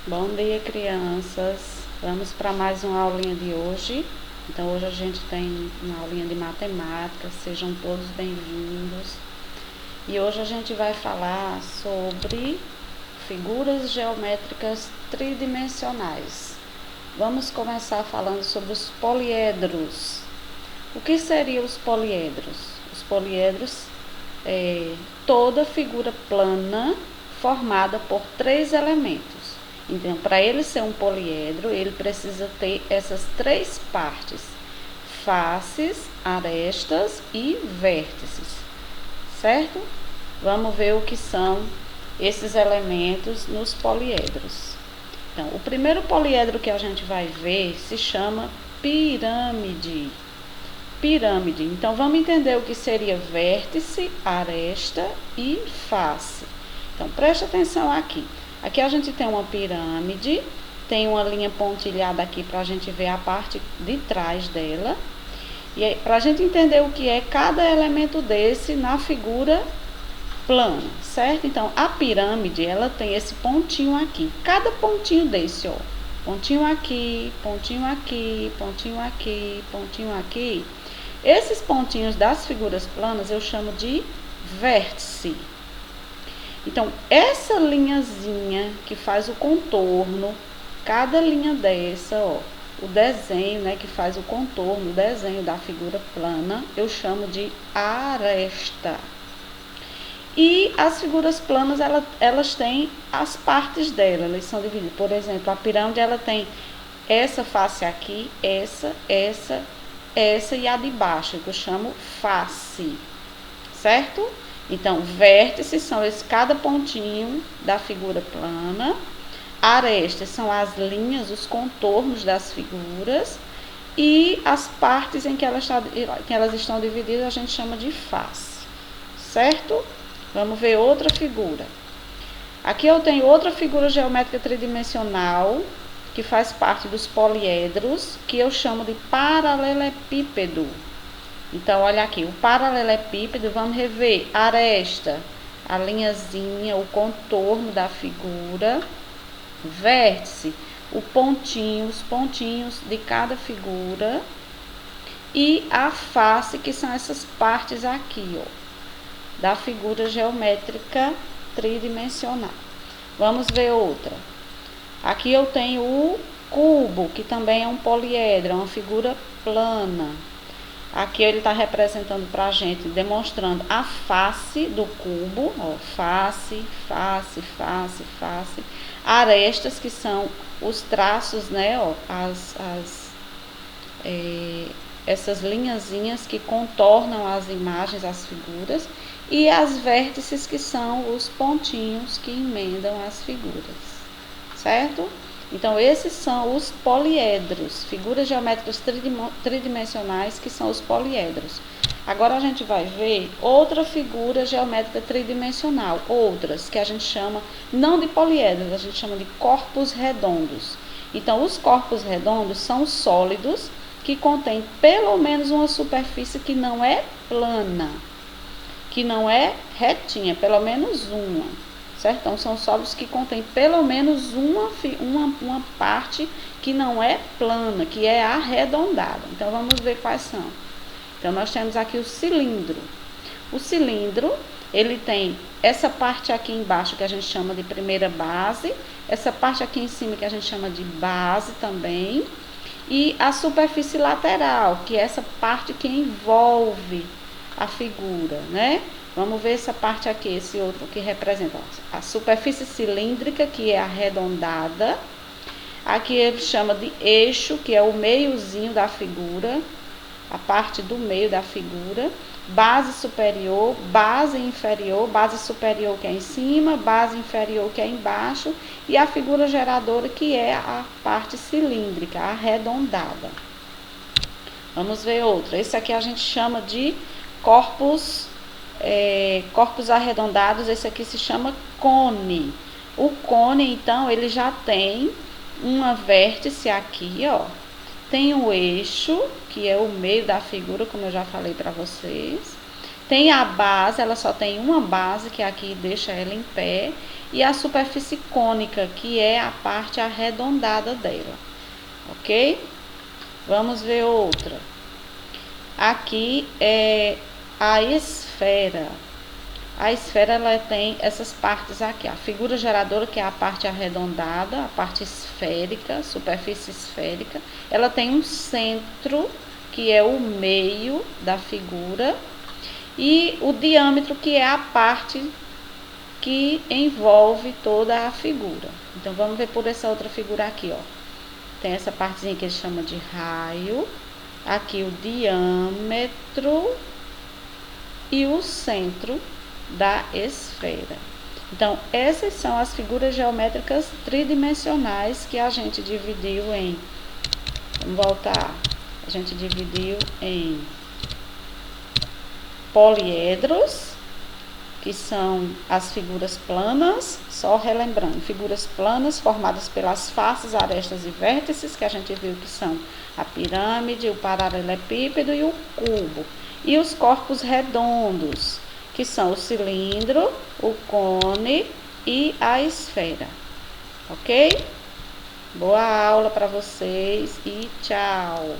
Bom dia, crianças. Vamos para mais uma aulinha de hoje. Então, hoje a gente tem uma aulinha de matemática. Sejam todos bem-vindos. E hoje a gente vai falar sobre figuras geométricas tridimensionais. Vamos começar falando sobre os poliedros. O que seriam os poliedros? Os poliedros é toda figura plana formada por três elementos. Então, para ele ser um poliedro, ele precisa ter essas três partes: faces, arestas e vértices, certo? Vamos ver o que são esses elementos nos poliedros. Então, o primeiro poliedro que a gente vai ver se chama pirâmide. Pirâmide. Então, vamos entender o que seria vértice, aresta e face. Então, preste atenção aqui. Aqui a gente tem uma pirâmide, tem uma linha pontilhada aqui para a gente ver a parte de trás dela. E para a gente entender o que é cada elemento desse na figura plana, certo? Então, a pirâmide, ela tem esse pontinho aqui. Cada pontinho desse, ó. Pontinho aqui, pontinho aqui, pontinho aqui, pontinho aqui. Esses pontinhos das figuras planas eu chamo de vértice. Então, essa linhazinha que faz o contorno, cada linha dessa, ó, o desenho, né, que faz o contorno, o desenho da figura plana, eu chamo de aresta. E as figuras planas, elas têm as partes dela, elas são divididas. Por exemplo, a pirâmide, ela tem essa face aqui, essa e a de baixo, que eu chamo face, certo? Então, vértices são cada pontinho da figura plana. Arestas são as linhas, os contornos das figuras. E as partes em que elas estão divididas a gente chama de face, certo? Vamos ver outra figura. Aqui eu tenho outra figura geométrica tridimensional, que faz parte dos poliedros, que eu chamo de paralelepípedo. Então, olha aqui, o paralelepípedo, vamos rever: aresta, a linhazinha, o contorno da figura; vértice, os pontinhos de cada figura; e a face, que são essas partes aqui, ó, da figura geométrica tridimensional. Vamos ver outra. Aqui eu tenho o cubo, que também é um poliedro, é uma figura plana. Aqui ele está representando para a gente, demonstrando a face do cubo, ó, face, face, face, face. Arestas, que são os traços, né, ó, essas linhazinhas que contornam as imagens, as figuras. E as vértices, que são os pontinhos que emendam as figuras, certo? Então, esses são os poliedros, figuras geométricas tridimensionais, que são os poliedros. Agora a gente vai ver outra figura geométrica tridimensional, outras que a gente chama, não de poliedros, a gente chama de corpos redondos. Então, os corpos redondos são sólidos que contêm pelo menos uma superfície que não é plana, que não é retinha, pelo menos uma. Certo? Então, são sólidos que contêm pelo menos uma parte que não é plana, que é arredondada. Então, vamos ver quais são. Então, nós temos aqui o cilindro. O cilindro, ele tem essa parte aqui embaixo, que a gente chama de primeira base, essa parte aqui em cima, que a gente chama de base também, e a superfície lateral, que é essa parte que envolve a figura, né? Vamos ver essa parte aqui, esse outro que representa a superfície cilíndrica, que é arredondada. Aqui ele chama de eixo, que é o meiozinho da figura, a parte do meio da figura. Base superior, base inferior, base superior que é em cima, base inferior que é embaixo, e a figura geradora, que é a parte cilíndrica, arredondada. Vamos ver outra. Esse aqui a gente chama de corpos arredondados. Esse aqui se chama cone. O cone, então, ele já tem uma vértice aqui, ó. Tem o eixo, que é o meio da figura, como eu já falei para vocês. Tem a base, ela só tem uma base, que aqui deixa ela em pé, e a superfície cônica, que é a parte arredondada dela, ok? Vamos ver outra. Aqui é a esfera. A esfera, ela tem essas partes aqui, a figura geradora, que é a parte arredondada, a parte esférica, superfície esférica. Ela tem um centro, que é o meio da figura, e o diâmetro, que é a parte que envolve toda a figura. Então, vamos ver por essa outra figura aqui, ó. Tem essa partezinha que ele chama de raio, aqui o diâmetro e o centro da esfera. Então, essas são as figuras geométricas tridimensionais que a gente dividiu em... Vamos voltar. A gente dividiu em poliedros, que são as figuras planas, só relembrando, figuras planas formadas pelas faces, arestas e vértices, que a gente viu que são a pirâmide, o paralelepípedo e o cubo. E os corpos redondos, que são o cilindro, o cone e a esfera. Ok? Boa aula para vocês e tchau!